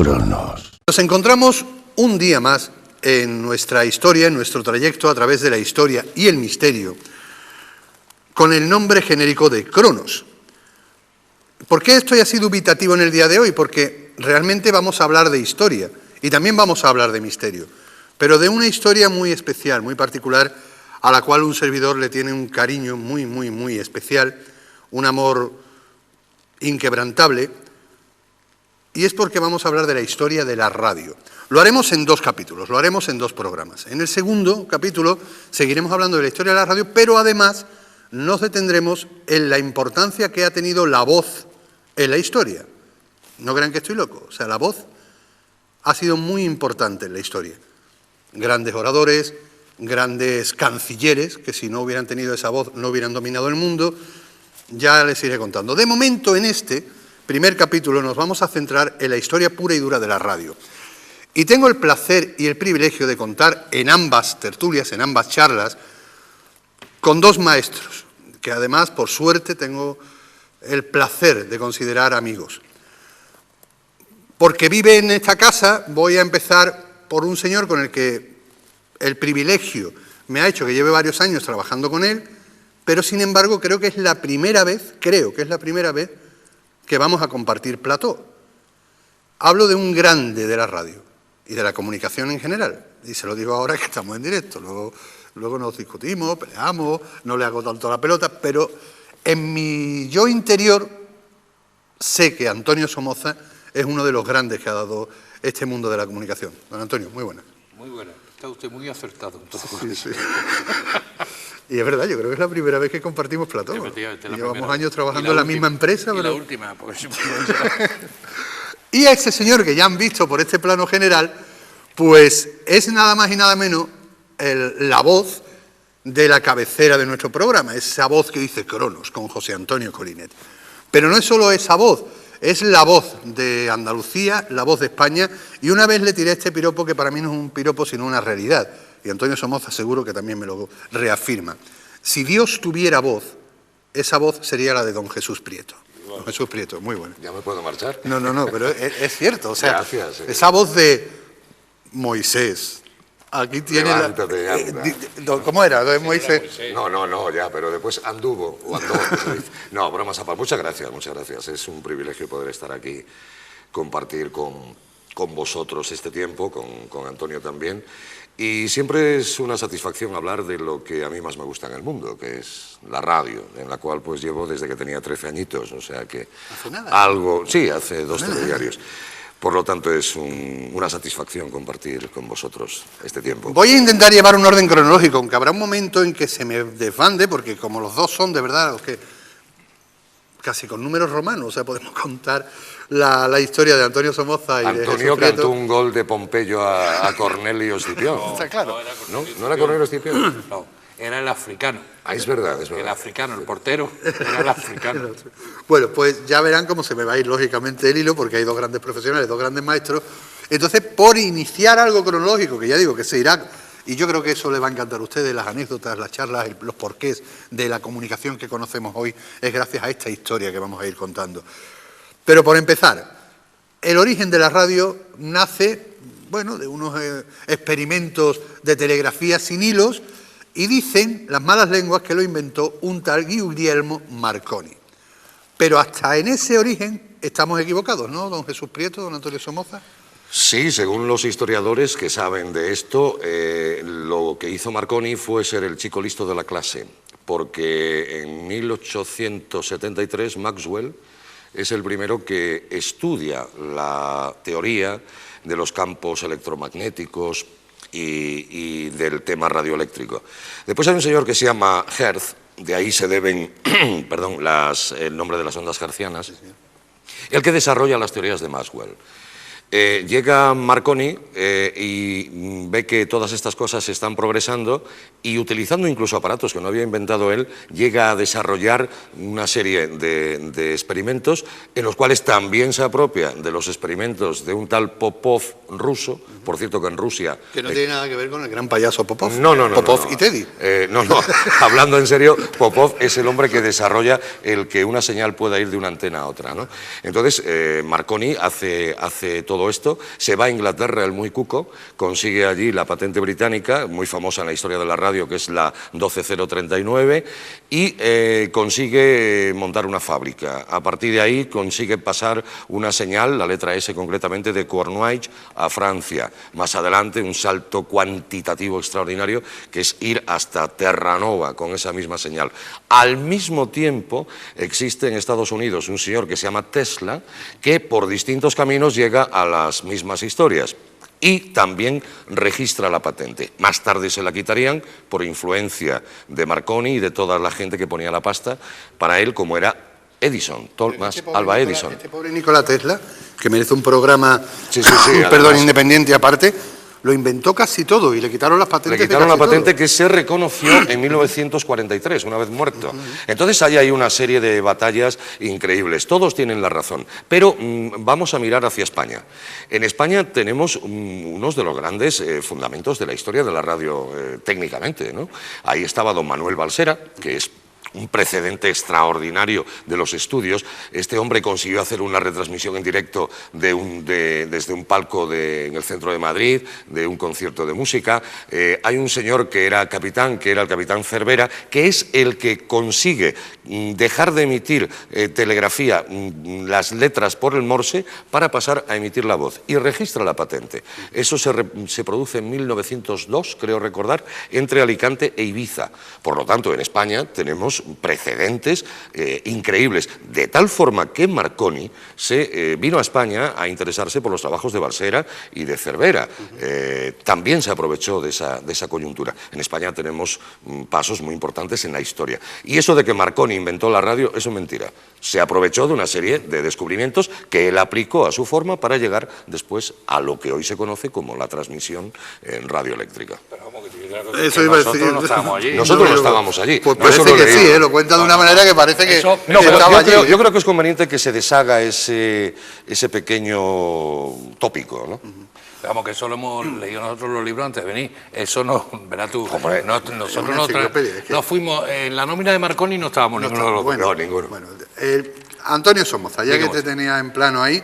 Cronos. Nos encontramos un día más en nuestra historia, en nuestro trayecto a través de la historia y el misterio, con el nombre genérico de Cronos. ¿Por qué estoy así dubitativo en el día de hoy? Porque realmente vamos a hablar de historia y también vamos a hablar de misterio, pero de una historia muy especial, muy particular, a la cual un servidor le tiene un cariño muy especial, un amor inquebrantable, y es porque vamos a hablar de la historia de la radio. Lo haremos en 2 capítulos, lo haremos en 2 programas. En el segundo capítulo seguiremos hablando de la historia de la radio, pero además nos detendremos en la importancia que ha tenido la voz en la historia. No crean que estoy loco, o sea, la voz ha sido muy importante en la historia. Grandes oradores, grandes cancilleres, que si no hubieran tenido esa voz no hubieran dominado el mundo, ya les iré contando. De momento, en este primer capítulo nos vamos a centrar en la historia pura y dura de la radio. Y tengo el placer y el privilegio de contar en ambas tertulias, en ambas charlas, con 2 maestros, que además, por suerte, tengo el placer de considerar amigos. Porque vive en esta casa, voy a empezar por un señor con el que el privilegio me ha hecho que lleve varios años trabajando con él, pero sin embargo creo que es la primera vez que vamos a compartir plató. Hablo de un grande de la radio y de la comunicación en general, y se lo digo ahora que estamos en directo, luego nos discutimos, peleamos, no le hago tanto la pelota, pero en mi yo interior sé que Antonio Somoza es uno de los grandes que ha dado este mundo de la comunicación. Don Antonio, muy buena. Muy buena, está usted muy acertado en todo. Sí. Y es verdad, yo creo que es la primera vez que compartimos plató. Llevamos años trabajando en la misma empresa. Y la última, porque Y a ese señor que ya han visto por este plano general, pues es nada más y nada menos la voz de la cabecera de nuestro programa, esa voz que dice Cronos, con José Antonio Colinet. Pero no es solo esa voz, es la voz de Andalucía, la voz de España, y una vez le tiré este piropo que para mí no es un piropo sino una realidad, y Antonio Somoza seguro que también me lo reafirma. Si Dios tuviera voz, esa voz sería la de don Jesús Prieto. Don Jesús Prieto, muy bueno. ¿Ya me puedo marchar? No, pero es cierto, o sea, gracias, esa voz de Moisés. Aquí tiene ¿cómo era? ¿De Moisés? No, ya, pero después anduvo o andó. No, bromas aparte. Muchas gracias. Es un privilegio poder estar aquí, compartir con vosotros este tiempo, con Antonio también. Y siempre es una satisfacción hablar de lo que a mí más me gusta en el mundo, que es la radio, en la cual pues llevo desde que tenía 13 añitos, o sea que ¿Hace nada? algo, sí, hace 2 telediarios. Por lo tanto, es una satisfacción compartir con vosotros este tiempo. Voy a intentar llevar un orden cronológico, aunque habrá un momento en que se me desbande, porque como los dos son de verdad los que casi con números romanos, o sea, podemos contar la historia de Antonio Somoza y de Jesús Antonio Prieto. cantó un gol de Pompeyo a Cornelio Escipión. Está claro. ¿No era Cornelio Escipión? no, era el africano. Ah, es verdad. El africano, el portero, era el africano. Bueno, pues ya verán cómo se me va a ir lógicamente el hilo, porque hay 2 grandes profesionales, 2 grandes maestros. Entonces, por iniciar algo cronológico, que ya digo que se irá, y yo creo que eso le va a encantar a ustedes, las anécdotas, las charlas, los porqués de la comunicación que conocemos hoy, es gracias a esta historia que vamos a ir contando. Pero por empezar, el origen de la radio nace, bueno, de unos experimentos de telegrafía sin hilos, y dicen las malas lenguas que lo inventó un tal Guglielmo Marconi. Pero hasta en ese origen estamos equivocados, ¿no, don Jesús Prieto, don Antonio Somoza? Sí, según los historiadores que saben de esto, lo que hizo Marconi fue ser el chico listo de la clase, porque en 1873 Maxwell es el primero que estudia la teoría de los campos electromagnéticos y del tema radioeléctrico. Después hay un señor que se llama Hertz, de ahí se deben perdón, el nombre de las ondas hertzianas, el que desarrolla las teorías de Maxwell. Llega Marconi y ve que todas estas cosas están progresando y utilizando incluso aparatos que no había inventado él, llega a desarrollar una serie de experimentos en los cuales también se apropia de los experimentos de un tal Popov ruso, por cierto que en Rusia... Que no tiene nada que ver con el gran payaso Popov. No. Popov y Teddy. No, hablando en serio, Popov es el hombre que desarrolla el que una señal pueda ir de una antena a otra, ¿no? Entonces, Marconi hace todo todo esto, se va a Inglaterra el muy cuco, consigue allí la patente británica, muy famosa en la historia de la radio, que es la 12039, y consigue montar una fábrica. A partir de ahí consigue pasar una señal, la letra S concretamente, de Cornouailles a Francia. Más adelante un salto cuantitativo extraordinario, que es ir hasta Terranova con esa misma señal. Al mismo tiempo existe en Estados Unidos un señor que se llama Tesla, que por distintos caminos llega a las mismas historias y también registra la patente. Más tarde se la quitarían por influencia de Marconi y de toda la gente que ponía la pasta para él, como era Edison, Thomas Alva Edison. Este pobre Nikola Tesla, que merece un programa, Sí, perdón, independiente aparte, lo inventó casi todo y le quitaron las patentes. Le quitaron la patente que se reconoció en 1943, una vez muerto. Entonces hay ahí una serie de batallas increíbles. Todos tienen la razón. Pero vamos a mirar hacia España. En España tenemos unos de los grandes fundamentos de la historia de la radio técnicamente, ¿no? Ahí estaba don Manuel Balsera, que es un precedente extraordinario de los estudios. Este hombre consiguió hacer una retransmisión en directo desde un palco en el centro de Madrid, de un concierto de música. Hay un señor que era el capitán Cervera, que es el que consigue dejar de emitir telegrafía, las letras por el morse, para pasar a emitir la voz, y registra la patente. Eso se produce en 1902, creo recordar, entre Alicante e Ibiza. Por lo tanto, en España tenemos precedentes increíbles, de tal forma que Marconi vino a España a interesarse por los trabajos de Balsera y de Cervera. También se aprovechó de esa coyuntura. En España tenemos pasos muy importantes en la historia. Y eso de que Marconi inventó la radio, eso es mentira. Se aprovechó de una serie de descubrimientos que él aplicó a su forma para llegar después a lo que hoy se conoce como la transmisión en radioeléctrica. Eso iba a decir. Nosotros no estábamos allí. Nosotros no estábamos allí. Pues parece que sí, lo cuenta de una manera que parece que No, pero estaba allí. yo creo que es conveniente que se deshaga ese pequeño tópico, ¿no? Vamos, que eso lo hemos leído nosotros los libros antes de venir. Eso no, verás tú, Hombre, nosotros una enciclopedia, es que- no fuimos, en la nómina de Marconi no estábamos ninguno de los dos. No, ninguno. Bueno, Antonio Somoza, ya que Dígame. te tenía en plano ahí,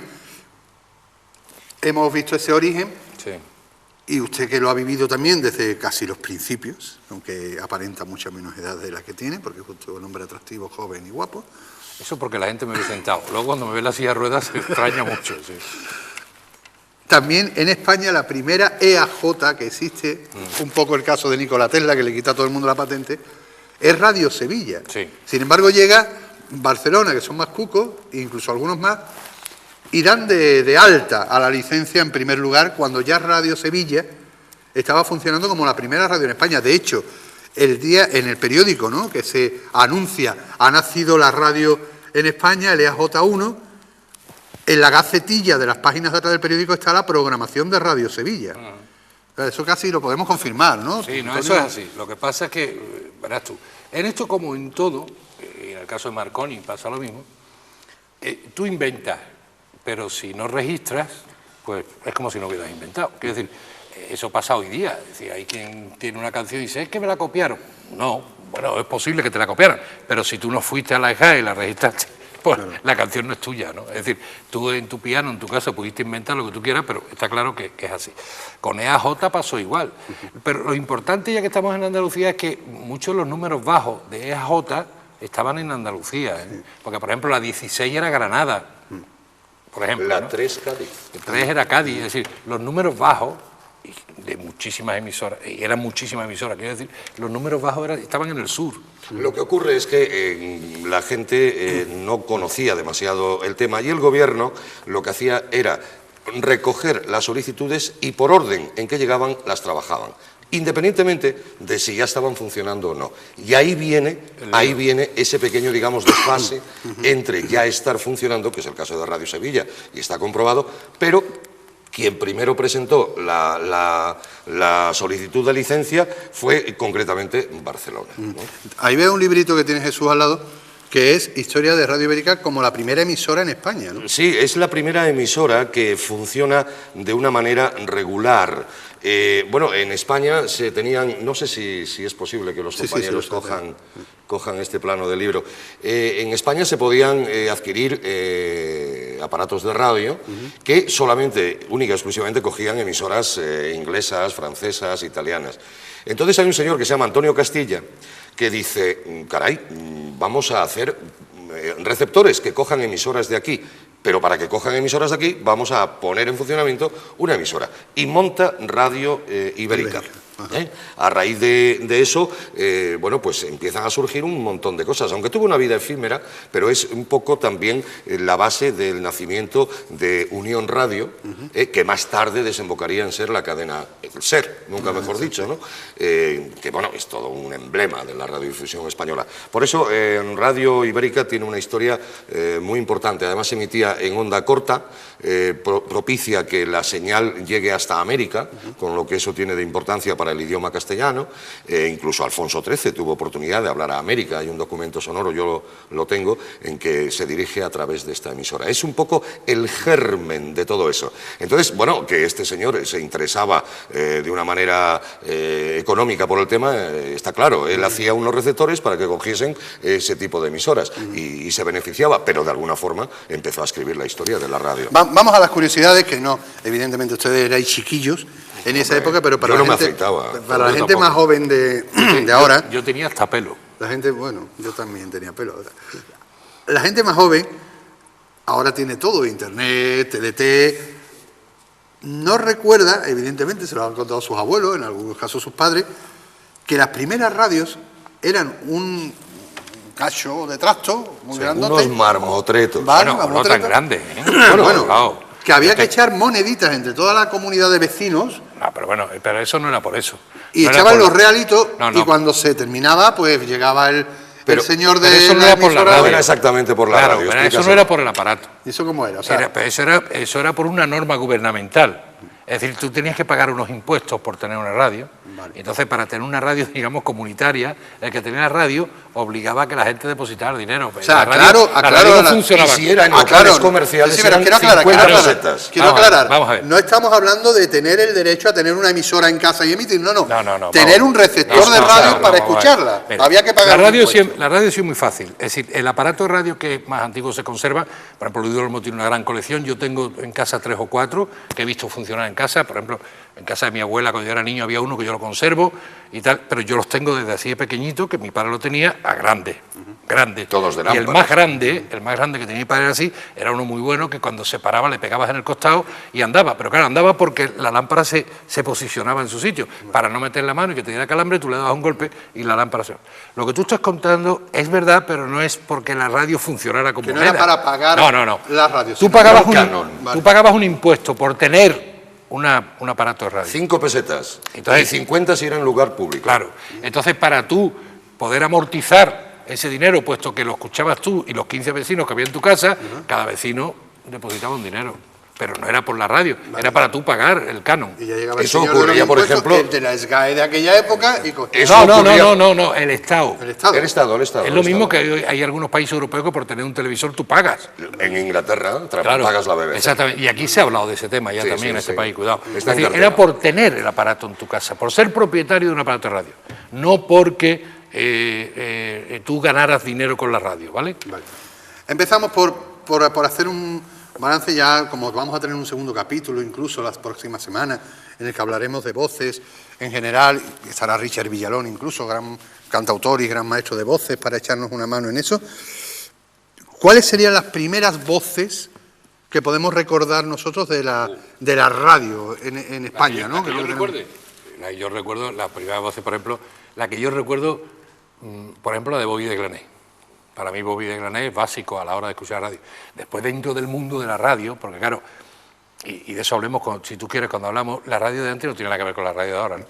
hemos visto ese origen. Sí. Y usted que lo ha vivido también desde casi los principios, aunque aparenta mucha menos edad de la que tiene, porque es justo un hombre atractivo, joven y guapo. Eso porque la gente me ve sentado. Luego cuando me ve la silla de ruedas se extraña mucho. Sí. También en España la primera EAJ que existe, un poco el caso de Nikola Tesla, que le quita a todo el mundo la patente, es Radio Sevilla. Sí. Sin embargo llega Barcelona, que son más cucos, e incluso algunos más, y dan de alta a la licencia en primer lugar cuando ya Radio Sevilla estaba funcionando como la primera radio en España. De hecho, el día en el periódico, ¿no?, que se anuncia ha nacido la radio en España, el EAJ1, en la gacetilla de las páginas de atrás del periódico está la programación de Radio Sevilla. Eso casi lo podemos confirmar, ¿no? Sí, no, eso es así. Lo que pasa es que, verás tú, en esto como en todo, y en el caso de Marconi pasa lo mismo, tú inventas, pero si no registras, pues es como si no hubieras inventado. Quiero decir, eso pasa hoy día. Es decir, hay quien tiene una canción y dice, es que me la copiaron. No, bueno, es posible que te la copiaran, pero si tú no fuiste a la EJA y la registraste, pues la canción no es tuya, ¿no? Es decir, tú en tu piano, en tu casa, pudiste inventar lo que tú quieras, pero está claro que es así. Con EAJ pasó igual. Pero lo importante, ya que estamos en Andalucía, es que muchos de los números bajos de EAJ estaban en Andalucía, ¿eh? Porque, por ejemplo, la 16 era Granada, por ejemplo, La ¿no? 3 Cádiz. El 3 era Cádiz, es decir, los números bajos de muchísimas emisoras, y eran muchísimas emisoras, quiero decir, los números bajos estaban en el sur. Lo que ocurre es que la gente no conocía demasiado el tema y el gobierno lo que hacía era recoger las solicitudes y por orden en que llegaban las trabajaban, independientemente de si ya estaban funcionando o no. Y ahí viene ese pequeño, digamos, desfase entre ya estar funcionando, que es el caso de Radio Sevilla, y está comprobado, pero quien primero presentó la solicitud de licencia fue concretamente Barcelona, ¿no? Ahí veo un librito que tiene Jesús al lado, que es Historia de Radio Ibérica como la primera emisora en España, ¿no? Sí, es la primera emisora que funciona de una manera regular. Bueno, en España se tenían, no sé si es posible que los Sí, sí, compañeros sí, lo sé. cojan cojan este plano del libro. En España se podían adquirir aparatos de radio que solamente, única y exclusivamente, cogían emisoras inglesas, francesas, italianas. Entonces hay un señor que se llama Antonio Castilla que dice, caray, vamos a hacer receptores que cojan emisoras de aquí, pero para que cojan emisoras de aquí vamos a poner en funcionamiento una emisora. Y monta Radio Ibérica. A raíz de eso, bueno, pues empiezan a surgir un montón de cosas, aunque tuvo una vida efímera, pero es un poco también la base del nacimiento de Unión Radio, que más tarde desembocaría en ser la cadena SER, nunca mejor dicho, ¿no? Que bueno, es todo un emblema de la radiodifusión española. Por eso Radio Ibérica tiene una historia muy importante, además se emitía en onda corta, propicia que la señal llegue hasta América, con lo que eso tiene de importancia para el idioma castellano. Incluso Alfonso XIII tuvo oportunidad de hablar a América, hay un documento sonoro, yo lo tengo, en que se dirige a través de esta emisora. Es un poco el germen de todo eso. Entonces, bueno, que este señor se interesaba de una manera económica por el tema, está claro. Él hacía unos receptores para que cogiesen ese tipo de emisoras y se beneficiaba, pero de alguna forma empezó a escribir la historia de la radio. Vamos a las curiosidades, que no, evidentemente ustedes erais chiquillos en esa época, pero para la gente más joven de ahora... Yo tenía hasta pelo. La gente, bueno, yo también tenía pelo. La gente más joven ahora tiene todo, internet, TDT, no recuerda, evidentemente se lo han contado sus abuelos, en algunos casos sus padres, que las primeras radios eran un cacho de trasto muy grandote. Unos marmotretos. Bueno, no tan grandes, ¿eh? Bueno, que había que echar moneditas entre toda la comunidad de vecinos. No, pero bueno, pero eso no era por eso. Y no echaban los realitos y cuando se terminaba, pues llegaba el señor de eso no era por la radio. No era exactamente por la radio. Pero eso no era por el aparato. ¿Y eso cómo era? O sea, eso era por una norma gubernamental. Es decir, tú tenías que pagar unos impuestos por tener una radio. Vale. Entonces, para tener una radio, digamos, comunitaria, el que tenía la radio obligaba a que la gente depositara dinero. O sea, la radio no funcionaba. Y si eran locales comerciales, sí, pero quiero aclarar. Vamos a ver. No estamos hablando de tener el derecho a tener una emisora en casa y emitir, no. Tener un receptor de radio para escucharla. Mira, había que pagar. La radio sí es muy fácil. Es decir, el aparato de radio que más antiguo se conserva, por ejemplo, Luis del Olmo tiene una gran colección. Yo tengo en casa 3 o 4 que he visto funcionar en casa. Por ejemplo, en casa de mi abuela, cuando yo era niño, había uno que yo lo conservo y tal, pero yo los tengo desde así de pequeñito, que mi padre lo tenía, a grande. Todos de lámparas. Y el más grande que tenía mi padre era así, era uno muy bueno, que cuando se paraba le pegabas en el costado y andaba. Pero claro, andaba porque la lámpara se posicionaba en su sitio. Para no meter la mano y que te diera calambre, tú le dabas un golpe y la lámpara se... Lo que tú estás contando es verdad, pero no es porque la radio funcionara como moneda. Que no era para pagar la radio. Tú pagabas un impuesto por tener un aparato de radio. 5 pesetas. Entonces, y 50 si era en lugar público. Claro. Entonces, para tú poder amortizar ese dinero, puesto que lo escuchabas tú y los 15 vecinos que había en tu casa, cada vecino depositaba un dinero. Pero no era por la radio, era para tú pagar el canon. Y ya llegaba eso ocurría, por ejemplo... El de la SGAE de aquella época... No, el Estado. El Estado. Es lo mismo que hay algunos países europeos que por tener un televisor tú pagas. En Inglaterra pagas la BBC. Exactamente, y aquí se ha hablado de ese tema ya también en este país, cuidado. Es decir, era por tener el aparato en tu casa, por ser propietario de un aparato de radio, no porque tú ganaras dinero con la radio, ¿vale? Empezamos por hacer un balance ya, como vamos a tener un segundo capítulo, incluso las próximas semanas, en el que hablaremos de voces en general, estará Richard Villalón incluso, gran cantautor y gran maestro de voces, para echarnos una mano en eso. ¿Cuáles serían las primeras voces que podemos recordar nosotros de la radio en España? ¿No? Yo recuerdo las primeras voces, por ejemplo, la que yo recuerdo, por ejemplo, la de Bobby de Grané. Para mí Bobby de Grané es básico a la hora de escuchar radio. Después, dentro del mundo de la radio, porque claro, y de eso hablemos, si tú quieres, cuando hablamos, la radio de antes no tiene nada que ver con la radio de ahora, ¿no?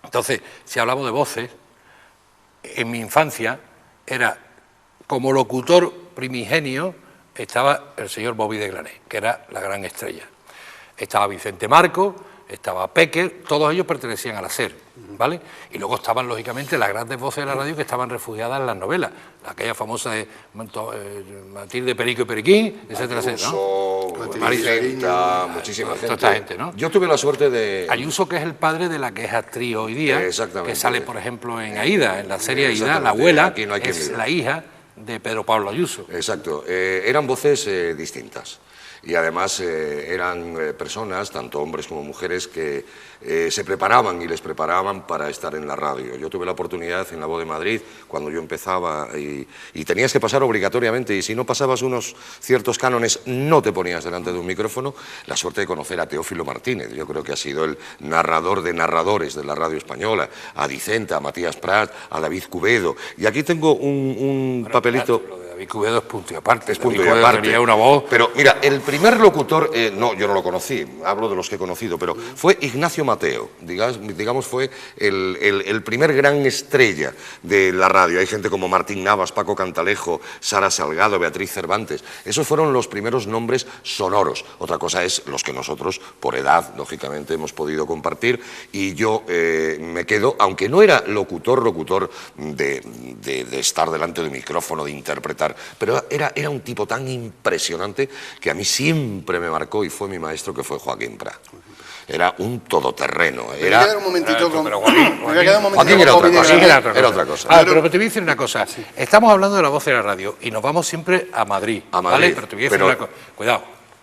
Entonces, si hablamos de voces, en mi infancia era como locutor primigenio, estaba el señor Bobby de Grané, que era la gran estrella. Estaba Vicente Marco, estaba Pecker, todos ellos pertenecían a la SER, ¿vale? Y luego estaban, lógicamente, las grandes voces de la radio que estaban refugiadas en las novelas, aquella famosa de Matilde Perico y Periquín, etcétera, etcétera, ¿no? Vicenta, muchísima gente. Toda esta gente, ¿no? Yo tuve la suerte de... Ayuso, que es el padre de la que es actriz hoy día, Exactamente. que sale, por ejemplo, en Aída, en la serie Aída, Exactamente. la abuela Aquí no hay quien es viva. la hija de Pedro Pablo Ayuso. Exacto, eran voces distintas y además eran personas, tanto hombres como mujeres, que se preparaban y les preparaban para estar en la radio. Yo tuve la oportunidad en La Voz de Madrid, cuando yo empezaba, y tenías que pasar obligatoriamente, y si no pasabas unos ciertos cánones no te ponías delante de un micrófono, la suerte de conocer a Teófilo Martínez. Yo creo que ha sido el narrador de narradores de la radio española, a Vicenta, a Matías Prat, a David Cubedo, y aquí tengo un papelito... Lo de David Cubedo es punto y aparte. Es punto David y Cubedo aparte. tenía una voz. Pero mira, el primer locutor, no, yo no lo conocí, hablo de los que he conocido, pero fue Ignacio Mateo, digamos fue el primer gran estrella de la radio. Hay gente como Martín Navas, Paco Cantalejo, Sara Salgado, Beatriz Cervantes. Esos fueron los primeros nombres sonoros. Otra cosa es los que nosotros, por edad, lógicamente, hemos podido compartir, y yo me quedo, aunque no era locutor de estar delante de un micrófono, de interpretar, pero era un tipo tan impresionante que a mí siempre me marcó, y fue mi maestro, que fue Joaquín Prat. Era un todoterreno. Me voy a quedar un momentito con... Joaquín era otra cosa. Era otra cosa. Pero te voy a decir una cosa. Estamos hablando de La Voz de la radio y nos vamos siempre a Madrid. A Madrid. ¿Vale? Pero te voy a decir una cosa. Cuidado,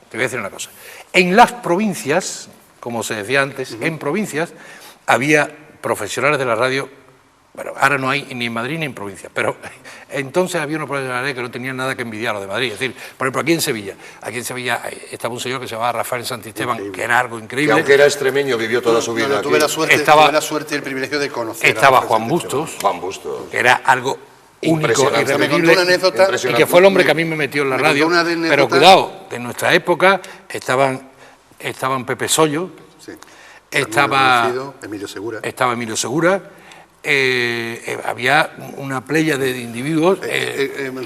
te voy a decir una cosa. En las provincias, como se decía antes, en provincias había profesionales de la radio. Bueno, ahora no hay ni en Madrid ni en provincia, pero entonces había unos profesionales que no tenían nada que envidiar a los de Madrid. Es decir, por ejemplo, aquí en Sevilla estaba un señor que se llamaba Rafael Santisteban, que era algo increíble. Que aunque era extremeño, vivió toda su vida aquí. Tuve la suerte y el privilegio de conocer. Estaba Juan Bustos, que era algo único, impresionante. irrepetible, una anécdota, y que fue el hombre que a mí me metió en la radio. Pero cuidado, de nuestra época estaban Pepe Sollo, sí, estaba Emilio Segura. Había una playa de individuos.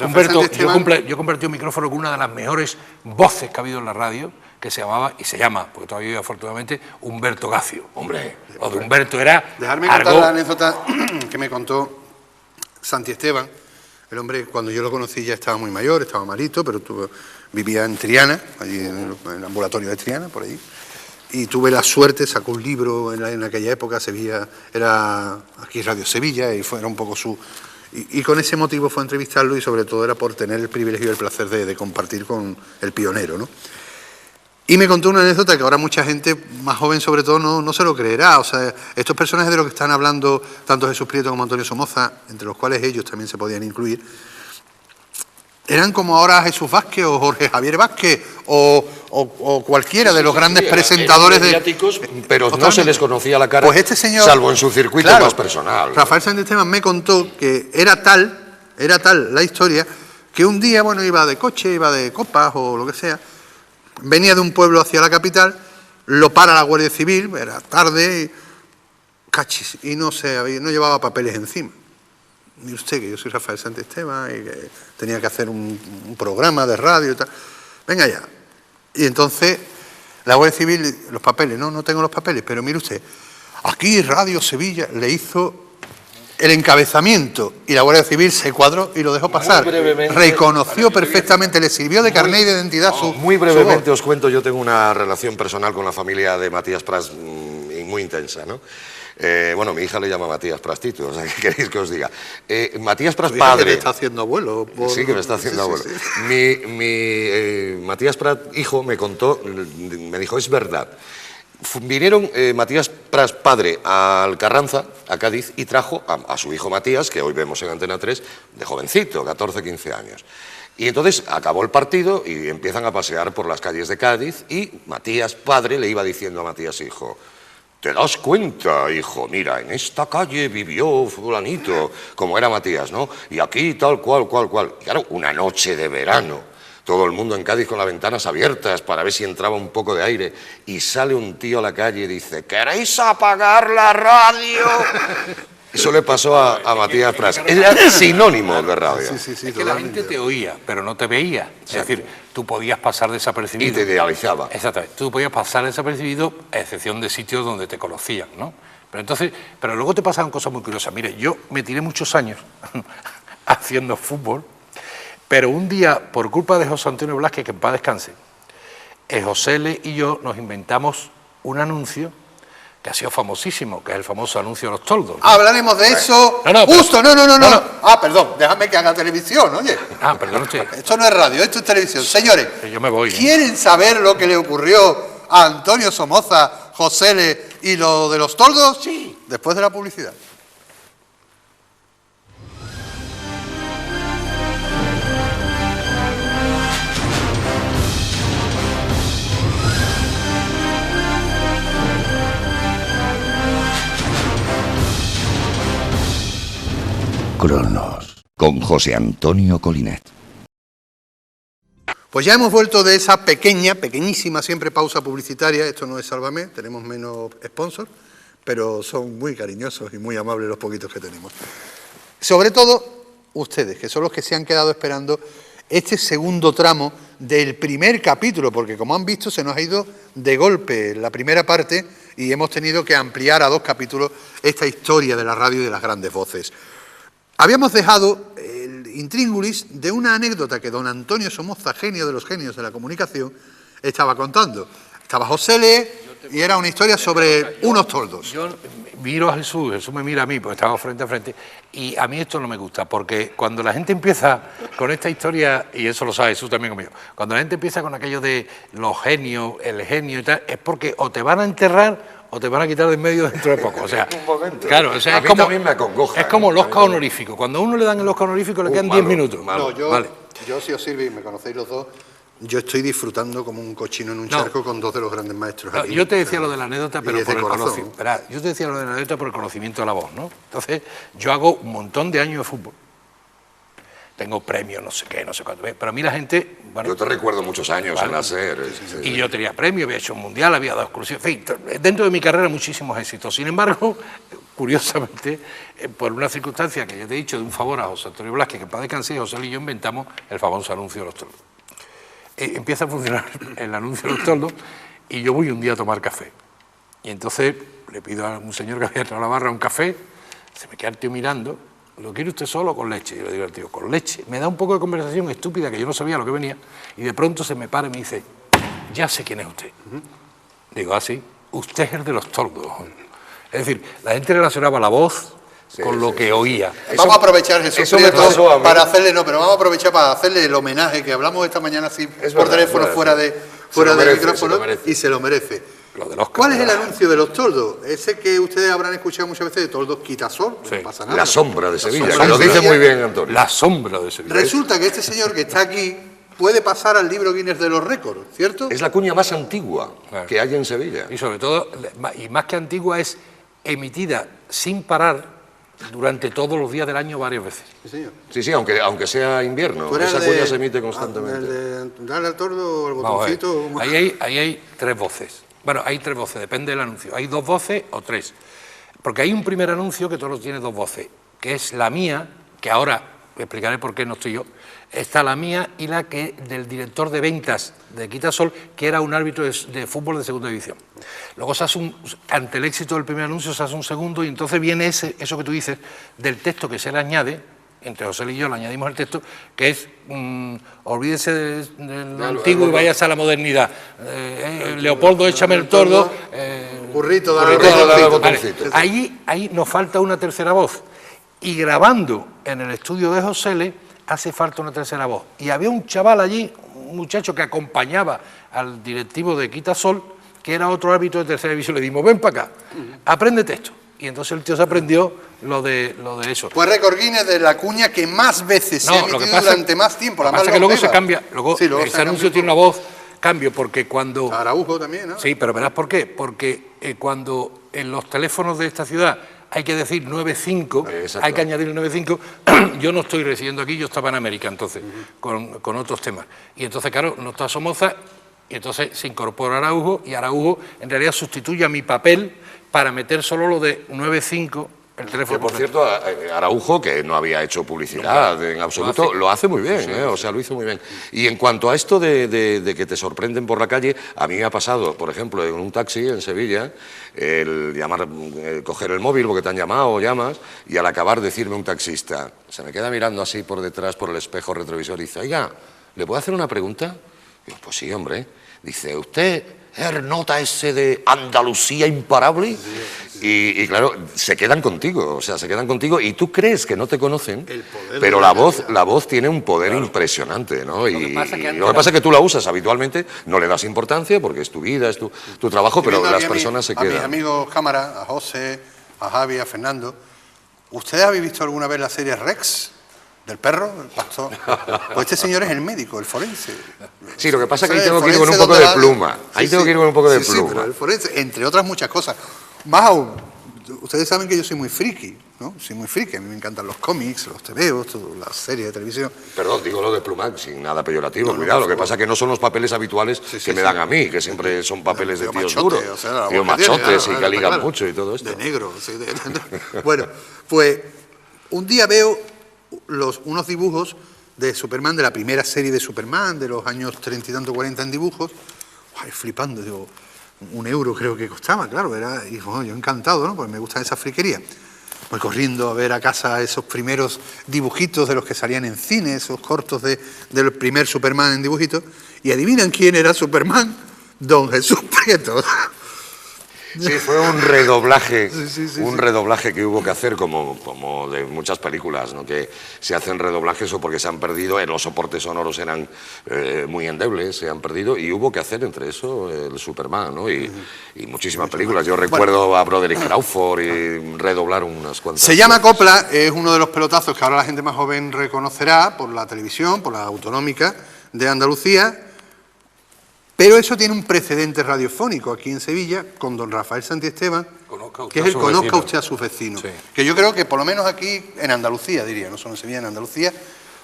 Humberto, yo compartí un micrófono con una de las mejores voces que ha habido en la radio, que se llamaba, y se llama, porque todavía vive afortunadamente, Humberto Gacio. Hombre, Lo de Humberto era Dejarme algo... contar la anécdota que me contó Santisteban. El hombre, cuando yo lo conocí, ya estaba muy mayor, estaba malito, pero vivía en Triana, allí en el ambulatorio de Triana, por allí. Y tuve la suerte, sacó un libro en aquella época, Sevilla, era aquí Radio Sevilla, y era un poco su... Y con ese motivo fue a entrevistarlo, y sobre todo era por tener el privilegio y el placer de compartir con el pionero, ¿no? Y me contó una anécdota que ahora mucha gente, más joven sobre todo, no se lo creerá. O sea, estos personajes de los que están hablando, tanto Jesús Prieto como Antonio Somoza, entre los cuales ellos también se podían incluir, eran como ahora Jesús Vázquez o Jorge Javier Vázquez o cualquiera de los grandes presentadores mediáticos, pero Totalmente. no se les conocía la cara, pues este señor, salvo en su circuito claro, más personal. Rafael Santisteban me contó que era tal la historia, que un día, bueno, iba de coche, iba de copas o lo que sea, venía de un pueblo hacia la capital, lo para la Guardia Civil, era tarde, cachis, y no llevaba papeles encima. Y usted, que yo soy Rafael Santisteban y que tenía que hacer un programa de radio y tal. Venga ya. Y entonces la Guardia Civil, los papeles, no tengo los papeles, pero mire usted, aquí Radio Sevilla le hizo el encabezamiento y la Guardia Civil se cuadró y lo dejó pasar. Reconoció perfectamente, le sirvió de carnet de identidad su... Muy brevemente os cuento, yo tengo una relación personal con la familia de Matías Prats muy intensa, ¿no? Bueno, mi hija le llama Matías Prastito, o sea, ¿qué queréis que os diga? Matías Prats padre... Que me está haciendo abuelo. Sí, que me está haciendo abuelo. Matías Prats hijo me contó, me dijo, es verdad. Vinieron Matías Prats padre al Carranza, a Cádiz, y trajo a su hijo Matías, que hoy vemos en Antena 3, de jovencito, 14, 15 años. Y entonces acabó el partido y empiezan a pasear por las calles de Cádiz, y Matías padre le iba diciendo a Matías hijo: ¿te das cuenta, hijo? Mira, en esta calle vivió fulanito, como era Matías, ¿no? Y aquí tal cual. Y claro, una noche de verano, todo el mundo en Cádiz con las ventanas abiertas para ver si entraba un poco de aire, y sale un tío a la calle y dice: ¿queréis apagar la radio? Eso le pasó a Matías Prats. Era sinónimo de radio. Sí, Es que la gente te oía, pero no te veía. Es decir, tú podías pasar desapercibido. Y te idealizaba. Exactamente. Tú podías pasar desapercibido, a excepción de sitios donde te conocían, ¿no? Pero luego te pasaban cosas muy curiosas. Mire, yo me tiré muchos años haciendo fútbol, pero un día, por culpa de José Antonio Blázquez, que en paz descanse, José y yo nos inventamos un anuncio que ha sido famosísimo, que es el famoso anuncio de los toldos. Hablaremos de eso. No, Justo, no. Perdón, déjame que haga televisión, oye. Perdón usted. Esto no es radio, esto es televisión. Señores, Yo me voy. ¿quieren saber lo que le ocurrió a Antonio Somoza, José y lo de los toldos? Sí. Después de la publicidad. Cronos, con José Antonio Colinet. Pues ya hemos vuelto de esa pequeñísima siempre pausa publicitaria. Esto no es Sálvame, tenemos menos sponsors, pero son muy cariñosos y muy amables los poquitos que tenemos. Sobre todo ustedes, que son los que se han quedado esperando este segundo tramo del primer capítulo, porque como han visto se nos ha ido de golpe la primera parte y hemos tenido que ampliar a 2 capítulos esta historia de la radio y de las grandes voces. Habíamos dejado el intríngulis de una anécdota que don Antonio Somoza, genio de los genios de la comunicación, estaba contando. Estaba José y era una historia sobre unos toldos. Yo miro a Jesús me mira a mí, porque estamos frente a frente, y a mí esto no me gusta, porque cuando la gente empieza con esta historia, y eso lo sabe Jesús también conmigo, cuando la gente empieza con aquello de los genios, el genio y tal, es porque o te van a enterrar o te van a quitar de en medio dentro de poco. O sea, Un momento. claro, o sea, A es mí como, también me acongoja, es como el ¿eh? Oscar honorífico. Cuando a uno le dan el Oscar honorífico le quedan 10 malo, minutos. malo. No, yo si os sirve y me conocéis los dos, yo estoy disfrutando como un cochino en un charco con 2 de los grandes maestros. No, aquí. yo te decía lo de la anécdota, pero Y por de el corazón. conocimiento. Yo te decía lo de la anécdota por el conocimiento de la voz, ¿no? Entonces, yo hago un montón de años de fútbol. Tengo premios, no sé qué, no sé cuánto. Pero a mí la gente... Bueno, Yo te recuerdo muchos años Vale. en la SER. y yo tenía premios, había hecho un mundial, había dado exclusivos. En fin, dentro de mi carrera muchísimos éxitos. Sin embargo, curiosamente, por una circunstancia que ya te he dicho, de un favor a José Antonio Blázquez, que en paz descanse, José y yo inventamos el famoso anuncio de los toldos. Empieza a funcionar el anuncio de los toldos y yo voy un día a tomar café. Y entonces le pido a un señor que había entrado a la barra un café, se me queda el tío mirando. ¿Lo quiere usted solo o con leche? Yo le digo al tío, con leche. Me da un poco de conversación estúpida que yo no sabía lo que venía y de pronto se me para y me dice, ya sé quién es usted. Digo, sí, usted es el de los toldos. Es decir, la gente relacionaba la voz con lo que oía. Vamos a aprovechar, Jesús eso me Prieto, pasó a mí. para hacerle, no, pero vamos a aprovechar para hacerle el homenaje que hablamos esta mañana así Es por verdad, teléfono es fuera verdad. del merece, micrófono se lo merece. y se lo merece. Lo del Oscar, ¿Cuál es el ¿verdad? anuncio de los toldos? Ese que ustedes habrán escuchado muchas veces de toldos Quitasol, Sí. no pasa nada. La sombra de Sevilla, sombra que lo de dice Sevilla. muy bien Antonio. La sombra de Sevilla. Resulta que este señor que está aquí puede pasar al libro Guinness de los récords, ¿cierto? Es la cuña más antigua Claro. que hay en Sevilla. Y sobre todo, y más que antigua, es emitida sin parar durante todos los días del año varias veces. Sí, señor. Sí, aunque sea invierno, ¿Tú eres esa el de- cuña se emite constantemente. el de darle al tordo o al Vamos a ver. botoncito. Ahí hay 3 voces. Bueno, hay 3 voces, depende del anuncio. Hay 2 voces o 3. Porque hay un primer anuncio que solo tiene 2 voces, que es la mía, que ahora explicaré por qué no estoy yo. Está la mía y la que del director de ventas de Quitasol, que era un árbitro de fútbol de segunda división. Luego se hace ante el éxito del primer anuncio se hace un segundo y entonces viene eso que tú dices del texto que se le añade. Entre José y yo le añadimos el texto, que es olvídese del antiguo y váyase a la modernidad. Leopoldo, échame el tordo. Burrito, dale al Burrito, dale al botoncito. botoncito. Vale, ahí nos falta una tercera voz. Y grabando en el estudio de José hace falta una tercera voz. Y había un chaval allí, un muchacho que acompañaba al directivo de Quitasol, que era otro árbitro de tercera división. Le dimos, ven para acá, apréndete esto. Y entonces el tío se aprendió lo de eso. Pues récord Guinness de la cuña que más veces se ha No, lo que emitido pasa- durante más tiempo. Lo La que más pasa es que luego se longeva. cambia, luego Sí, luego ese se anuncio cambia tiene una voz, cambio, porque cuando... Araujo también, ¿no? Sí, pero verás por qué. Porque cuando en los teléfonos de esta ciudad hay que decir 95, Exacto. hay que añadir el 95, yo no estoy residiendo aquí, yo estaba en América entonces, con otros temas. Y entonces, claro, no está Somoza, y entonces se incorpora Araujo, y Araujo en realidad sustituye a mi papel para meter solo lo de 95, el teléfono. Que, por cierto, Araujo, que no había hecho publicidad en absoluto, lo hace muy bien, o sea, lo hizo muy bien. Y en cuanto a esto de que te sorprenden por la calle, a mí me ha pasado, por ejemplo, en un taxi en Sevilla, el coger el móvil porque te han llamado o llamas, y al acabar decirme un taxista, se me queda mirando así por detrás, por el espejo retrovisor, y dice, oiga, ¿le puedo hacer una pregunta? Digo, pues sí, hombre. Dice, ¿usted es el nota ese de Andalucía imparable? Y claro, se quedan contigo, o sea, se quedan contigo y tú crees que no te conocen, pero la voz tiene un poder impresionante, ¿no? Y lo que pasa es que tú la usas habitualmente, no le das importancia porque es tu vida, es tu trabajo, pero las personas se quedan. A mis amigos cámara, a José, a Javi, a Fernando, ¿ustedes habéis visto alguna vez la serie Rex? ¿Del perro? ¿El pastor? Pues este señor es el médico, el forense. Sí, lo que pasa es que ahí tengo que ir con un poco de pluma. Ahí tengo que ir con un poco de pluma. Sí, pero el forense, entre otras muchas cosas. Más aún, ustedes saben que yo soy muy friki, ¿no? Soy muy friki, a mí me encantan los cómics, los tebeos, las series de televisión. Perdón, digo lo de pluma sin nada peyorativo, cuidado. Lo que pasa es que no son los papeles habituales que me dan a mí, que siempre son papeles de tíos duros. Tíos machotes y que ligan mucho y todo esto. De negro, sí. Bueno, pues un día veo unos dibujos de Superman, de la primera serie de Superman, de los años 30 y tanto, 40 en dibujos. Ay, flipando, digo, €1 creo que costaba, claro, y bueno, yo encantado, ¿no? Pues me gustan esas friquerías. Voy corriendo a ver a casa esos primeros dibujitos de los que salían en cine, esos cortos del primer Superman en dibujitos, y adivinan quién era Superman, Don Jesús Prieto. Sí, fue un redoblaje, redoblaje que hubo que hacer como de muchas películas, ¿no? Que se hacen redoblajes o porque se han perdido, los soportes sonoros eran muy endebles, se han perdido y hubo que hacer entre eso el Superman, ¿no? Y muchísimas películas. Yo recuerdo a Broderick Crawford y redoblar unas cuantas. Se llama copla, es uno de los pelotazos que ahora la gente más joven reconocerá por la televisión, por la autonómica de Andalucía. Pero eso tiene un precedente radiofónico aquí en Sevilla con don Rafael Santiesteban, que es el Conozca usted a sus vecinos. Sí. Que yo creo que por lo menos aquí en Andalucía, diría, no solo en Sevilla, en Andalucía,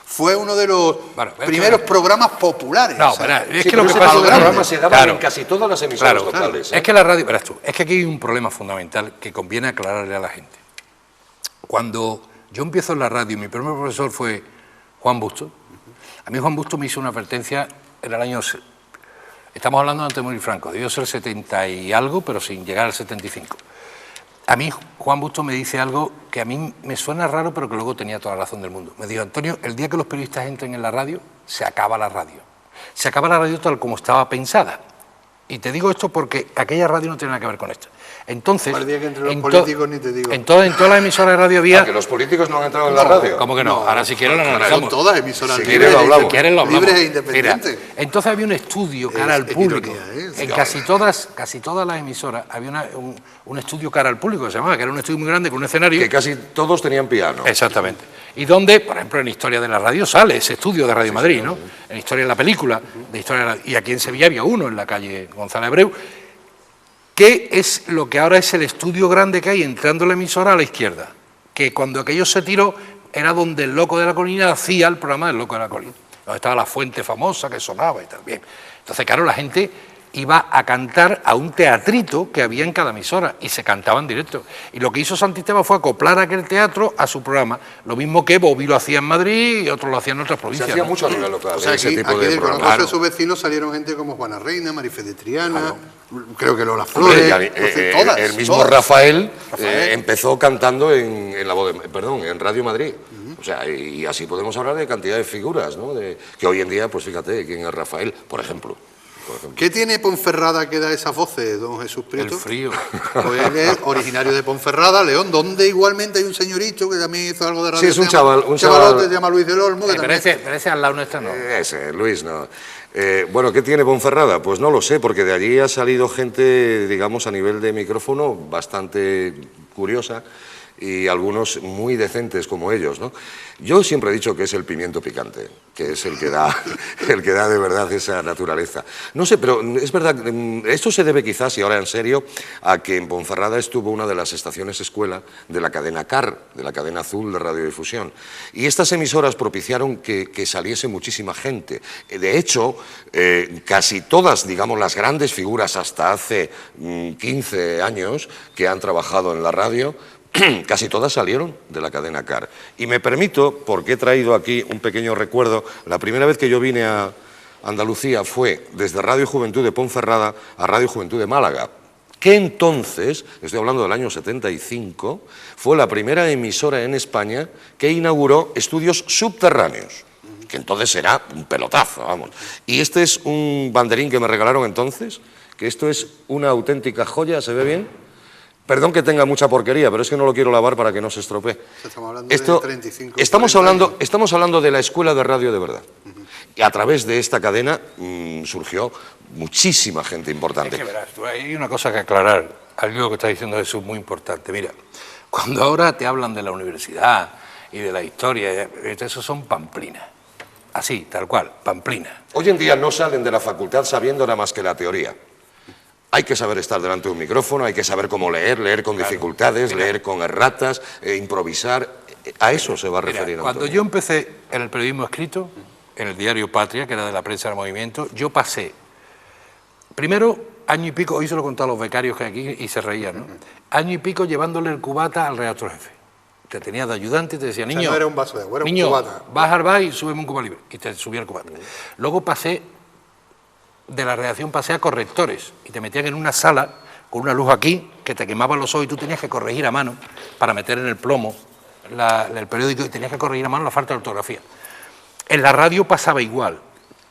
fue uno de los primeros programas populares. No, es que lo que pasa es que los programas se daban en casi todas las emisoras locales. Es que la radio, verás tú, es que aquí hay un problema fundamental que conviene aclararle a la gente. Cuando yo empiezo en la radio, mi primer profesor fue Juan Busto. A mí Juan Busto me hizo una advertencia en el año... Estamos hablando antes de morir Franco, debió ser 70 y algo, pero sin llegar al 75. A mí Juan Busto me dice algo que a mí me suena raro, pero que luego tenía toda la razón del mundo. Me dijo, Antonio, el día que los periodistas entren en la radio, se acaba la radio. Se acaba la radio tal como estaba pensada. Y te digo esto porque aquella radio no tiene nada que ver con esto. Entonces, el día que entre los políticos ni te digo. En todas las emisoras de radio había... ¿Que los políticos no han entrado en la radio? ¿Cómo que no? Ahora si quieren lo analizamos. Son todas emisoras si libres, lo hablamos. Si quieren lo hablamos. Libres e independientes. Mira, entonces había un estudio cara al público. En casi todas las emisoras había un estudio cara al público que se llamaba, que era un estudio muy grande con un escenario. Que casi todos tenían piano. Exactamente. Y donde, por ejemplo, en Historia de la Radio sale ese estudio de Radio Madrid, ¿no? En Historia de la Película, de Historia de la... Y aquí en Sevilla había uno en la calle González Abreu, que es lo que ahora es el estudio grande que hay entrando la emisora a la izquierda, que cuando aquello se tiró era donde el Loco de la Colina hacía el programa del Loco de la Colina, donde estaba la fuente famosa que sonaba y tal. Bien. Entonces, claro, la gente iba a cantar a un teatrito que había en cada emisora y se cantaba en directo. Y lo que hizo Santisteban fue acoplar aquel teatro a su programa, lo mismo que Bobby lo hacía en Madrid y otros lo hacían en otras provincias. Se hacía mucho a nivel local. O sea, ese tipo aquí de de programas. de sus vecinos salieron gente como Juana Reina, Marifé de Triana, creo que Lola Flores, todas. El mismo Rafael empezó cantando en Radio Madrid. O sea, y así podemos hablar de cantidad de figuras, ¿no? Que hoy en día, pues fíjate, quién es Rafael, por ejemplo. ¿Qué tiene Ponferrada que da esas voces, don Jesús Prieto? El frío. Pues él es originario de Ponferrada, León, donde igualmente hay un señorito que también hizo algo de radio. Sí, es un chaval. Un chavalote se llama Luis del Olmo. Parece al lado nuestro, ¿no? Ese, Luis, no. Bueno, ¿qué tiene Ponferrada? Pues no lo sé, porque de allí ha salido gente, digamos, a nivel de micrófono bastante curiosa y algunos muy decentes como ellos, ¿no? Yo siempre he dicho que es el pimiento picante, que es el que da de verdad esa naturaleza. No sé, pero es verdad, esto se debe quizás, y ahora en serio, a que en Ponferrada estuvo una de las estaciones escuela de la cadena CAR, de la cadena azul de radiodifusión. Y estas emisoras propiciaron que saliese muchísima gente. De hecho, casi todas, digamos, las grandes figuras hasta hace 15 años que han trabajado en la radio, casi todas salieron de la cadena CAR. Y me permito, porque he traído aquí un pequeño recuerdo, la primera vez que yo vine a Andalucía fue desde Radio Juventud de Ponferrada a Radio Juventud de Málaga, que entonces, estoy hablando del año 75, fue la primera emisora en España que inauguró estudios subterráneos. que entonces era un pelotazo, vamos. Y este es un banderín que me regalaron entonces, que esto es una auténtica joya, ¿se ve bien? Perdón que tenga mucha porquería, pero es que no lo quiero lavar para que no se estropee. Estamos hablando de 35, estamos hablando de la escuela de radio de verdad. Y a través de esta cadena surgió muchísima gente importante. Es que verás, hay una cosa que aclarar, algo que está diciendo Jesús muy importante. Mira, cuando ahora te hablan de la universidad y de la historia, eso son pamplinas. Así, tal cual, pamplinas. Hoy en día no salen de la facultad sabiendo nada más que la teoría. Hay que saber estar delante de un micrófono, hay que saber cómo leer con dificultades, leer con erratas, improvisar. A eso se va a referir. Mira, cuando yo empecé en el periodismo escrito, en el diario Patria, que era de la prensa del movimiento, yo pasé, primero, año y pico, hoy se lo he contado a los becarios que hay aquí y se reían, ¿no? Año y pico llevándole el cubata al redactor jefe. Te tenía de ayudante y te decía, niño, no era un vaso de agua, era un niño, cubata. Vas al bar y súbeme un cuba libre. Y te subía el cubata. Luego pasé, de la redacción pasé a correctores y te metían en una sala con una luz aquí que te quemaba los ojos y tú tenías que corregir a mano para meter en el plomo el periódico y tenías que corregir a mano la falta de ortografía. En la radio pasaba igual.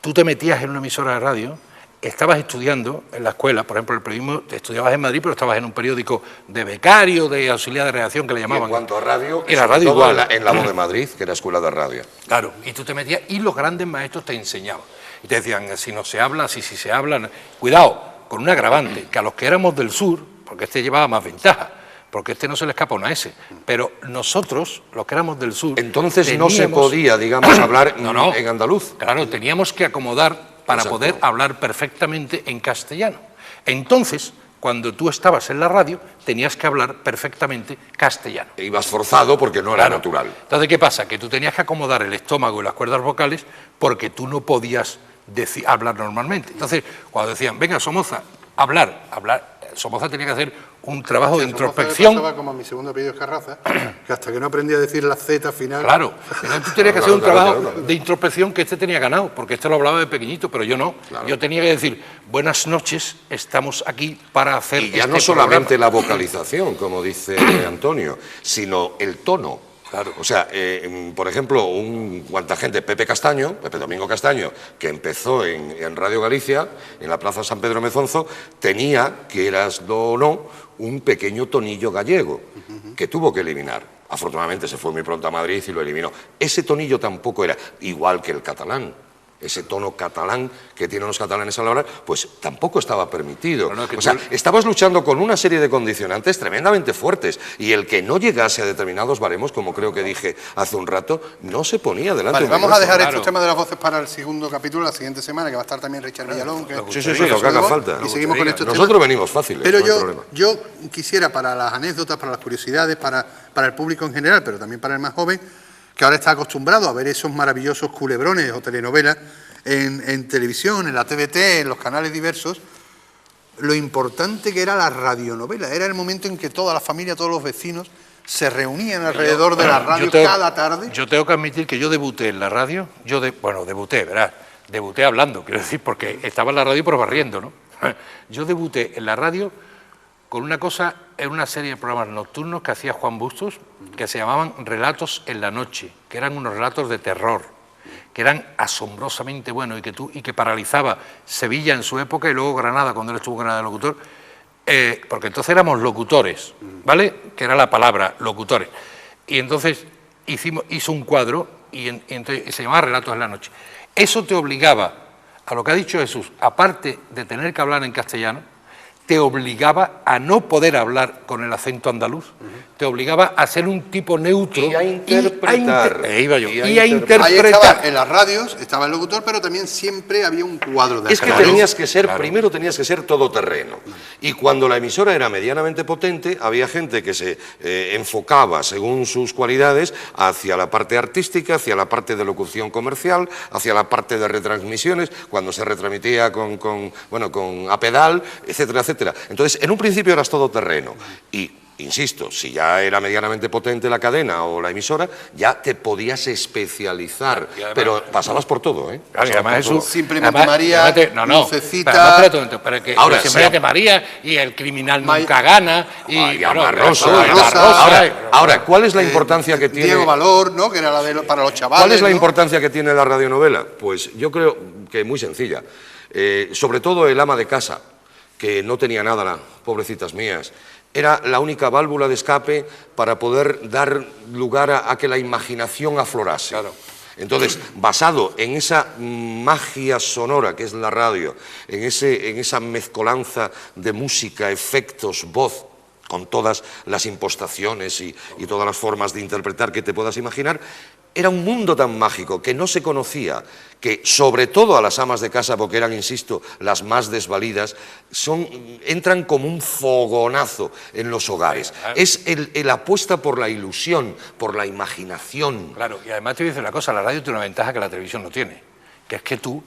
Tú te metías en una emisora de radio, estabas estudiando en la escuela, por ejemplo, el periodismo, estudiabas en Madrid, pero estabas en un periódico de becario, de auxiliar de redacción, que le llamaban. Y en cuanto a radio, era radio igual. En la Voz de Madrid, que era escuela de radio. Claro, y tú te metías y los grandes maestros te enseñaban. Y te decían, si no se habla, si se habla... No. Cuidado, con un agravante, que a los que éramos del sur, porque este llevaba más ventaja, porque este no se le escapa una S, pero nosotros, los que éramos del sur... Entonces no se podía, digamos, hablar en andaluz. Claro, teníamos que acomodar para poder hablar perfectamente en castellano. Entonces, cuando tú estabas en la radio, tenías que hablar perfectamente castellano. E ibas forzado porque no era natural. Entonces, ¿qué pasa? Que tú tenías que acomodar el estómago y las cuerdas vocales porque tú no podías hablar normalmente. Entonces, cuando decían, venga, Somoza, hablar, Somoza tenía que hacer un trabajo de introspección. Somoza como mi segundo apellido es Carraza, que hasta que no aprendí a decir la Z final... Claro, entonces tú tenías que hacer un trabajo de introspección que este tenía ganado, porque este lo hablaba de pequeñito, pero yo no. Claro. Yo tenía que decir, buenas noches, estamos aquí para hacer y ya no solamente la vocalización, como dice Antonio, sino el tono. Claro. O sea, por ejemplo, cuanta gente, Pepe Domingo Castaño, que empezó en Radio Galicia, en la Plaza San Pedro Mezonzo, tenía, quieraslo o no, un pequeño tonillo gallego, que tuvo que eliminar. Afortunadamente se fue muy pronto a Madrid y lo eliminó. Ese tonillo tampoco era igual que el catalán. Ese tono catalán que tienen los catalanes al hablar, pues tampoco estaba permitido. O sea, estabas luchando con una serie de condicionantes tremendamente fuertes y el que no llegase a determinados baremos, como creo que dije hace un rato, no se ponía delante. Vale, vamos a dejar estos temas de las voces para el segundo capítulo, la siguiente semana, que va a estar también Richard Villalón. Sí, lo que haga falta. Y seguimos con estos temas. Nosotros venimos fáciles. Pero yo quisiera, para las anécdotas, para las curiosidades, para el público en general, pero también para el más joven, que ahora está acostumbrado a ver esos maravillosos culebrones o telenovelas en televisión, en la TVT, en los canales diversos, lo importante que era la radionovela. Era el momento en que toda la familia, todos los vecinos se reunían alrededor de la radio cada tarde. Yo tengo que admitir que yo debuté en la radio, debuté, verás, debuté hablando, quiero decir, porque estaba en la radio pero barriendo, ¿no? Yo debuté en la radio con una cosa, en una serie de programas nocturnos que hacía Juan Bustos, que se llamaban Relatos en la Noche, que eran unos relatos de terror, que eran asombrosamente buenos y que paralizaba Sevilla en su época y luego Granada, cuando él estuvo en Granada de locutor, porque entonces éramos locutores, ¿vale? Que era la palabra, locutores. Y entonces hizo un cuadro y se llamaba Relatos en la Noche. Eso te obligaba, a lo que ha dicho Jesús, aparte de tener que hablar en castellano, te obligaba a no poder hablar con el acento andaluz, te obligaba a ser un tipo neutro y a interpretar. Y a interpretar. Ahí estaba, en las radios estaba el locutor, pero también siempre había un cuadro de acción. Es que primero tenías que ser todoterreno. Y cuando la emisora era medianamente potente, había gente que se enfocaba según sus cualidades hacia la parte artística, hacia la parte de locución comercial, hacia la parte de retransmisiones, cuando se retransmitía con a pedal, etcétera, etcétera. Entonces, en un principio eras todoterreno y Insisto, si ya era medianamente potente la cadena o la emisora, ya te podías especializar, además, pero pasabas por todo, ¿eh? Claro, y además eso... Simplemente María, Lucecita... Pero que ahora, simplemente María y el criminal nunca gana y... Ahora, ¿cuál es la importancia que tiene... Diego Valor, ¿no?, que era para los chavales. ¿Cuál es la ¿no?, importancia que tiene la radionovela? Pues yo creo que muy sencilla. Sobre todo el ama de casa, que no tenía nada, pobrecitas mías, era la única válvula de escape para poder dar lugar a que la imaginación aflorase. Claro. Entonces, basado en esa magia sonora que es la radio, en esa mezcolanza de música, efectos, voz, con todas las impostaciones y todas las formas de interpretar que te puedas imaginar, era un mundo tan mágico que no se conocía, que sobre todo a las amas de casa, porque eran, insisto, las más desvalidas, entran como un fogonazo en los hogares. Es el apuesta por la ilusión, por la imaginación. Claro, y además te voy a decir una cosa, la radio tiene una ventaja que la televisión no tiene, que es que tú,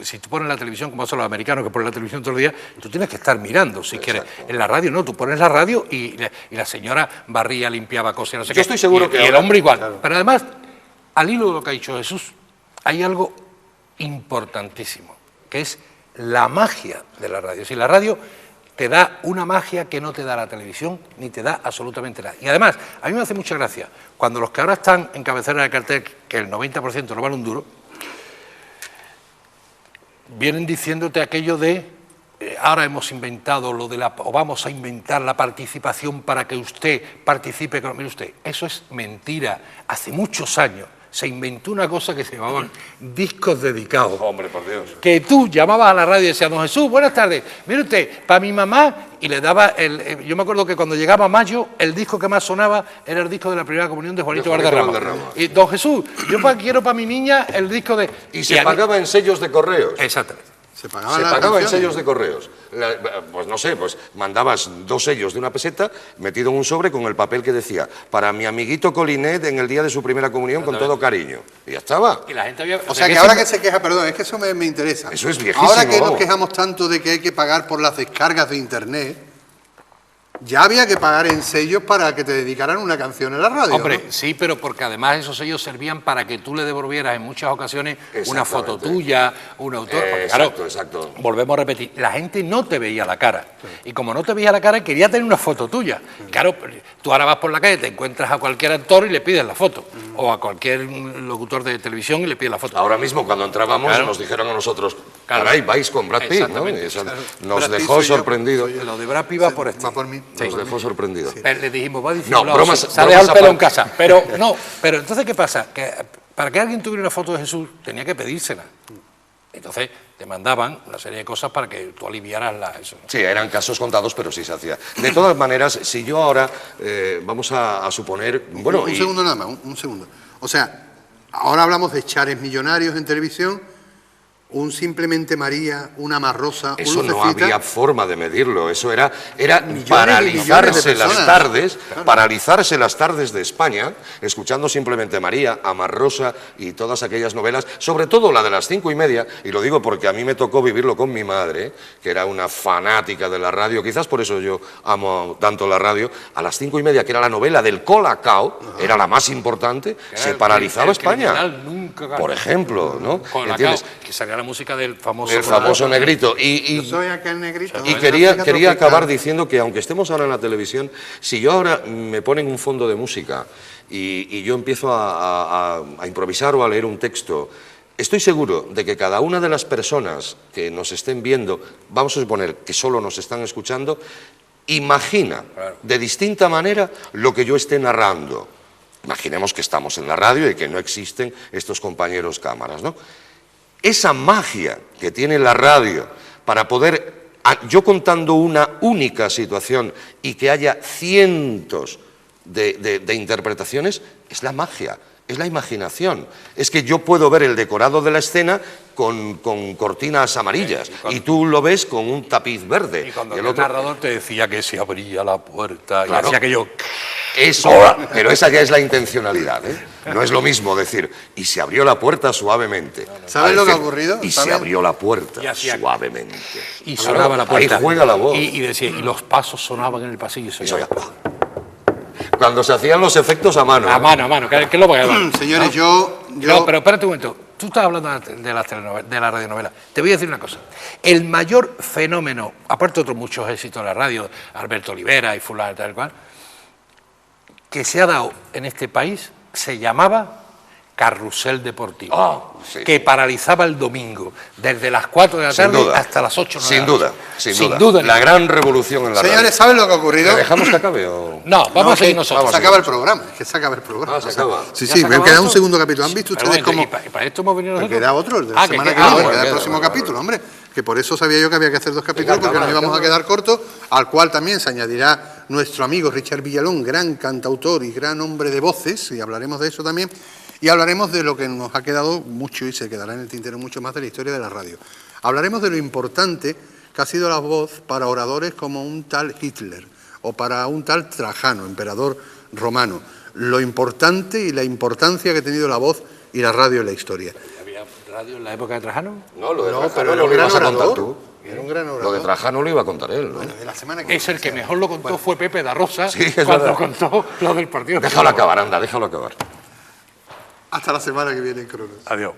si tú pones la televisión, como hacen los americanos que ponen la televisión todos los días, tú tienes que estar mirando, si quieres. En la radio no, tú pones la radio y la señora barría, limpiaba, cosía, no sé qué. Yo estoy seguro que y el ahora, hombre igual. claro. Pero además, al hilo de lo que ha dicho Jesús, hay algo importantísimo, que es la magia de la radio. Si la radio te da una magia que no te da la televisión, ni te da absolutamente nada. Y además, a mí me hace mucha gracia, cuando los que ahora están en cabecera de cartel, que el 90% no vale un duro, vienen diciéndote aquello de ahora hemos inventado lo de o vamos a inventar la participación para que usted participe. Mire usted, eso es mentira. Hace muchos años se inventó una cosa que se llamaban discos dedicados. Hombre, por Dios. Que tú llamabas a la radio y decías, don Jesús, buenas tardes, mire usted, para mi mamá, y le daba yo me acuerdo que cuando llegaba mayo, el disco que más sonaba era el disco de la primera comunión de Juanito Valderrama. Y don Jesús, yo quiero para mi niña el disco de... Y se pagaba en sellos de correos. Exactamente. Se pagaba en sellos de correos. Pues no sé, pues mandabas 2 sellos de 1 peseta metido en un sobre con el papel que decía para mi amiguito Colinet en el día de su primera comunión con todo cariño. Y ya estaba. Y la gente había... O sea que ahora que se queja, perdón, es que eso me interesa. Eso es viejísimo. Ahora que nos quejamos tanto de que hay que pagar por las descargas de internet, ya había que pagar en sellos para que te dedicaran una canción en la radio. Hombre, ¿no? sí, pero porque además esos sellos servían para que tú le devolvieras en muchas ocasiones una foto tuya, un autor. Exacto. Volvemos a repetir, la gente no te veía la cara. Y como no te veía la cara, quería tener una foto tuya. Claro, tú ahora vas por la calle, te encuentras a cualquier actor y le pides la foto. O a cualquier locutor de televisión y le pides la foto. Ahora mismo, cuando entramos, nos dijeron a nosotros, caray, vais con Brad Pitt, ¿no? Nos dejó sorprendidos. Lo de Brad Pitt va por Va por mí. Nos dejó sorprendidos. Le dijimos, va No, bromas, se ha dejado el pelo en casa. Pero entonces, ¿qué pasa? Que para que alguien tuviera una foto de Jesús, tenía que pedírsela. Entonces, te mandaban una serie de cosas para que tú aliviaras eso. Sí, eran casos contados, pero sí se hacía. De todas maneras, si yo ahora, vamos a suponer... Bueno, un segundo nada más, un segundo. O sea, ahora hablamos de chares millonarios en televisión, un Simplemente María, una Amarrosa, un Eso no Lucecita. había forma de medirlo, eso era millones paralizarse de las personas. tardes, Claro. paralizarse las tardes de España, escuchando Simplemente María, Amarrosa y todas aquellas novelas, sobre todo la de las 5:30, y lo digo porque a mí me tocó vivirlo con mi madre, que era una fanática de la radio, quizás por eso yo amo tanto la radio, a las 5:30, que era la novela del Colacao, era la más importante, se paralizaba España. Nunca Por ejemplo, ¿no? ¿Entiendes? Que salía la música del famoso... El famoso negrito. Yo soy aquel negrito. Y quería acabar diciendo que aunque estemos ahora en la televisión, si yo ahora me ponen un fondo de música y yo empiezo a improvisar o a leer un texto, estoy seguro de que cada una de las personas que nos estén viendo, vamos a suponer que solo nos están escuchando, imagina de distinta manera lo que yo esté narrando. Imaginemos que estamos en la radio y que no existen estos compañeros cámaras, ¿no? Esa magia que tiene la radio para poder, yo contando una única situación y que haya cientos de interpretaciones, es la magia, es la imaginación. Es que yo puedo ver el decorado de la escena con cortinas amarillas y tú lo ves con un tapiz verde. Y cuando y el narrador te decía que se abría la puerta y hacía aquello... Eso, pero esa ya es la intencionalidad, ¿eh? No es lo mismo decir, y se abrió la puerta suavemente. ¿Sabes lo que ha ocurrido? Y ¿Saben? se abrió la puerta Y hacía- suavemente. Y sonaba la puerta. Ahí juega la voz. Y decía, y los pasos sonaban en el pasillo. Eso ya. Cuando se hacían los efectos a mano. A mano, que lo voy a dar. Señores, yo... No, pero espérate un momento. Tú estás hablando de las telenovelas, de la radionovela. Te voy a decir una cosa. El mayor fenómeno, aparte de otros muchos éxitos de la radio, Alberto Olivera y fulano y tal cual, que se ha dado en este país, se llamaba Carrusel Deportivo. Sí. Que paralizaba el domingo, desde las 4 de la tarde hasta las 8 de la noche. Sin duda. La gran revolución en la radio. Señores, ¿saben lo que ha ocurrido? ¿Le dejamos que acabe o...? No, vamos a seguir que nosotros. Se acaba el programa, es que se acaba el programa. Ah, se acaba. Sí, ¿Ya sí, se me acaba queda esto? un segundo capítulo. ¿Han visto Pero ustedes bueno, cómo...? ¿y para esto hemos venido nosotros? Queda otro, el de la Ah, semana que bueno, viene, queda el queda, próximo bueno, capítulo, hombre. Que por eso sabía yo que había que hacer 2 capítulos, porque nos íbamos a quedar cortos, al cual también se añadirá nuestro amigo Richard Villalón, gran cantautor y gran hombre de voces, y hablaremos de eso también, y hablaremos de lo que nos ha quedado mucho y se quedará en el tintero mucho más de la historia de la radio. Hablaremos de lo importante que ha sido la voz para oradores como un tal Hitler o para un tal Trajano, emperador romano. Lo importante y la importancia que ha tenido la voz y la radio en la historia. ¿Había radio en la época de Trajano? No, lo de No, Trajano pero era no un lo gran ibas a contar orador. tú. Era un gran Lo de orador. Trajano lo iba a contar él, ¿no? De la semana que Es el que mejor lo contó fue Pepe da Rosa Sí, es cuando verdad. contó lo del partido. Déjalo acabar, anda, déjalo acabar. Hasta la semana que viene en Cronos. Adiós.